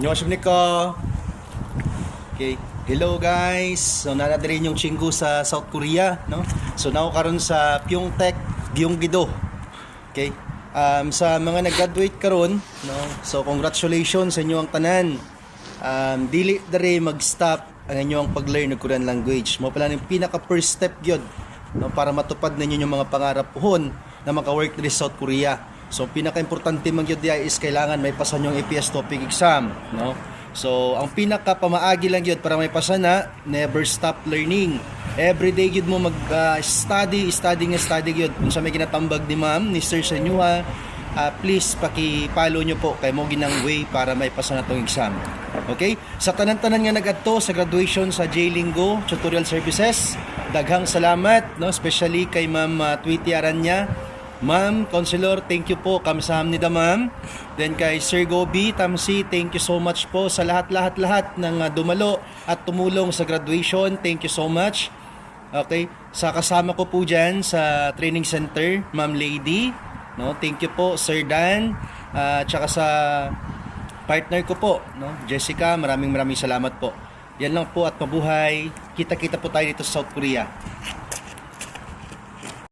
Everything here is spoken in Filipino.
안녕하십니까. Okay. Hello guys. So nanadiri yung Chingu sa South Korea, no? So now karon sa Pyeongtaek, Gyeonggi-do. Okay. Sa mga nag-graduate karon, no? So congratulations sa inyo ang tanan. Dili dere mag-stop ang inyong pag-learn ng Korean language. Mo pala yung pinaka first step gyud, no, para matupad ninyo yung mga pangarap pohon na maka-work diri sa South Korea. So pinaka-importante man gyud diay is kailangan may pasan yung APS TOEIC exam, no? So ang pinaka pamaagi lang gyud para may pasa na, never stop learning. Every day gyud mo mag study gyud. Kung sa may ginatambag ni ma'am, ni sir sa inyo ha, please paki-follow nyo po kay mo ginang way para may pasa na tong exam. Okay? Sa tanan-tanan nga nag-adto sa graduation sa J-Lingo Tutorial Services, daghang salamat, no, especially kay Ma'am Tweety Aranya. Ma'am, Counselor, thank you po. Kamsahamnida, ma'am. Then kay Sir Gobi Tamsi, thank you so much po sa lahat ng dumalo at tumulong sa graduation. Thank you so much. Okay? Sa kasama ko po dyan sa training center, Ma'am Lady, no? Thank you po, Sir Dan. Tsaka sa partner ko po, no? Jessica, maraming salamat po. Yan lang po at mabuhay. Kita-kita po tayo dito sa South Korea.